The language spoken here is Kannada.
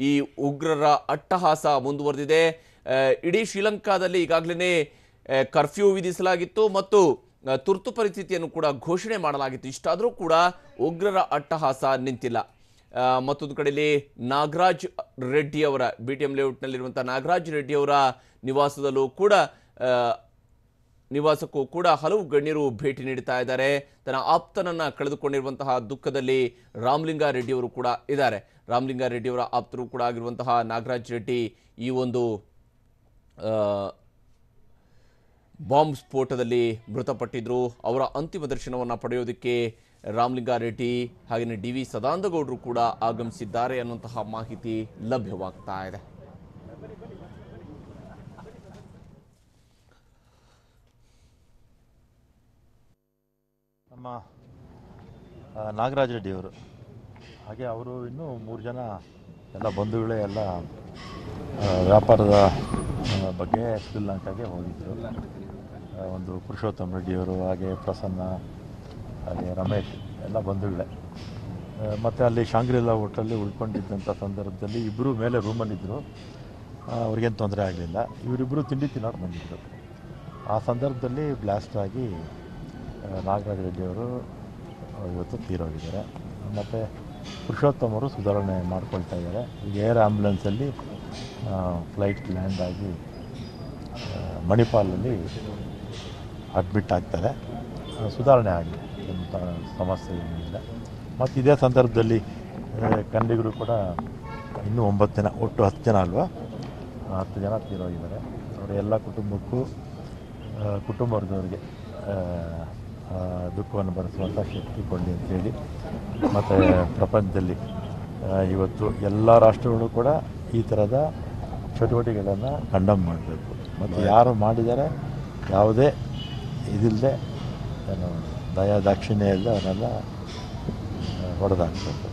ಈ ಉಗ್ರರ ಅಟ್ಟಹಾಸ ಮುಂದುವರೆದಿದೆ. ಇಡೀ ಶ್ರೀಲಂಕಾದಲ್ಲಿ ಈಗಾಗಲೇ ಕರ್ಫ್ಯೂ ವಿಧಿಸಲಾಗಿತ್ತು ಮತ್ತು ತುರ್ತು ಪರಿಸ್ಥಿತಿಯನ್ನು ಕೂಡ ಘೋಷಣೆ ಮಾಡಲಾಗಿತ್ತು. ಇಷ್ಟಾದರೂ ಕೂಡ ಉಗ್ರರ ಅಟ್ಟಹಾಸ ನಿಂತಿಲ್ಲ. ಮತ್ತೊಂದು ಕಡೆಯಲ್ಲಿ ನಾಗರಾಜ್ ರೆಡ್ಡಿ ಅವರ BTM ಲೇಔಟ್ನಲ್ಲಿರುವಂಥ ನಾಗರಾಜ್ ರೆಡ್ಡಿ ಅವರ ನಿವಾಸಕ್ಕೂ ಕೂಡ ಹಲವು ಗಣ್ಯರು ಭೇಟಿ ನೀಡುತ್ತಾ ಇದ್ದಾರೆ. ತನ್ನ ಆಪ್ತನನ್ನು ಕಳೆದುಕೊಂಡಿರುವಂತಹ ದುಃಖದಲ್ಲಿ ರಾಮಲಿಂಗಾರೆಡ್ಡಿ ಅವರು ಕೂಡ ಇದ್ದಾರೆ. ರಾಮಲಿಂಗಾರೆಡ್ಡಿ ಅವರ ಆಪ್ತರು ಕೂಡ ಆಗಿರುವಂತಹ ನಾಗರಾಜ್ ರೆಡ್ಡಿ ಈ ಒಂದು ಬಾಂಬ್ ಸ್ಫೋಟದಲ್ಲಿ ಮೃತಪಟ್ಟಿದ್ರು. ಅವರ ಅಂತಿಮ ದರ್ಶನವನ್ನು ಪಡೆಯೋದಕ್ಕೆ ರಾಮಲಿಂಗಾರೆಡ್ಡಿ ಹಾಗೆಯೇ DV ಸದಾನಂದಗೌಡರು ಕೂಡ ಆಗಮಿಸಿದ್ದಾರೆ ಅನ್ನುವಂತಹ ಮಾಹಿತಿ ಲಭ್ಯವಾಗ್ತಾ ಇದೆ. ನಮ್ಮ ನಾಗರಾಜ್ ರೆಡ್ಡಿ ಅವರು ಹಾಗೆ ಅವರು ಇನ್ನೂ 3 ಜನ ಎಲ್ಲ ಬಂಧುಗಳೇ ಎಲ್ಲ ವ್ಯಾಪಾರದ ಬಗ್ಗೆ ಶ್ರೀಲಂಕಾಗೆ ಹೋಗಿದ್ದರು. ಒಂದು ಪುರುಷೋತ್ತಮ ರೆಡ್ಡಿಯವರು, ಹಾಗೆ ಪ್ರಸನ್ನ, ಹಾಗೆ ರಮೇಶ್ ಎಲ್ಲ ಬಂಧುಗಳೇ. ಮತ್ತು ಅಲ್ಲಿ ಶಾಂಗ್ರಿಲಾ ಹೋಟೆಲ್ಲಿ ಉಳ್ಕೊಂಡಿದ್ದಂಥ ಸಂದರ್ಭದಲ್ಲಿ ಇಬ್ಬರು ಮೇಲೆ ರೂಮಲ್ಲಿದ್ದರು. ಅವ್ರಿಗೇನು ತೊಂದರೆ ಆಗಲಿಲ್ಲ. ಇವರಿಬ್ಬರು ತಿಂಡಿ ತಿನ್ನೋರು ಬಂದಿದ್ದರು. ಆ ಸಂದರ್ಭದಲ್ಲಿ ಬ್ಲಾಸ್ಟ್ ಆಗಿ ನಾಗರಾಜ್ ರೆಡ್ಡಿಯವರು ಇವತ್ತು ತೀರೋಗಿದ್ದಾರೆ. ಮತ್ತು ಪುರುಷೋತ್ತಮ್ ಅವರು ಸುಧಾರಣೆ ಮಾಡ್ಕೊಳ್ತಾ ಇದ್ದಾರೆ. ಈಗ ಏರ್ ಆ್ಯಂಬುಲೆನ್ಸಲ್ಲಿ ಫ್ಲೈಟ್ ಲ್ಯಾಂಡ್ ಆಗಿ ಮಣಿಪಾಲಲ್ಲಿ ಅಡ್ಮಿಟ್ ಆಗ್ತಾರೆ. ಸುಧಾರಣೆ ಆಗಿದೆ, ಏನು ಸಮಸ್ಯೆ ಏನಿಲ್ಲ. ಮತ್ತು ಇದೇ ಸಂದರ್ಭದಲ್ಲಿ ಕನ್ನಡಿಗರು ಕೂಡ ಇನ್ನೂ 9 ಜನ, ಒಟ್ಟು 10 ಜನ ಅಲ್ವಾ, 10 ಜನ ತೀರೋಗಿದ್ದಾರೆ. ಅವರ ಎಲ್ಲ ಕುಟುಂಬಕ್ಕೂ ಕುಟುಂಬ ವರ್ಗದವರಿಗೆ ದುಃಖವನ್ನು ಭರಿಸುವಂಥ ಶಕ್ತಿ ಕೊಡಲಿ ಅಂತೇಳಿ, ಮತ್ತು ಪ್ರಪಂಚದಲ್ಲಿ ಇವತ್ತು ಎಲ್ಲ ರಾಷ್ಟ್ರಗಳು ಕೂಡ ಈ ಥರದ ಚಟುವಟಿಕೆಗಳನ್ನು ಕಂಡಮ್ ಮಾಡಬೇಕು. ಮತ್ತು ಯಾರು ಮಾಡಿದ್ದಾರೆ ಯಾವುದೇ ಇದಿಲ್ಲದೆ, ದಯಾ ದಾಕ್ಷಿಣ್ಯ ಇಲ್ಲದೆ ಅವನ್ನೆಲ್ಲ ಹೊಡೆದಾಕಬೇಕು.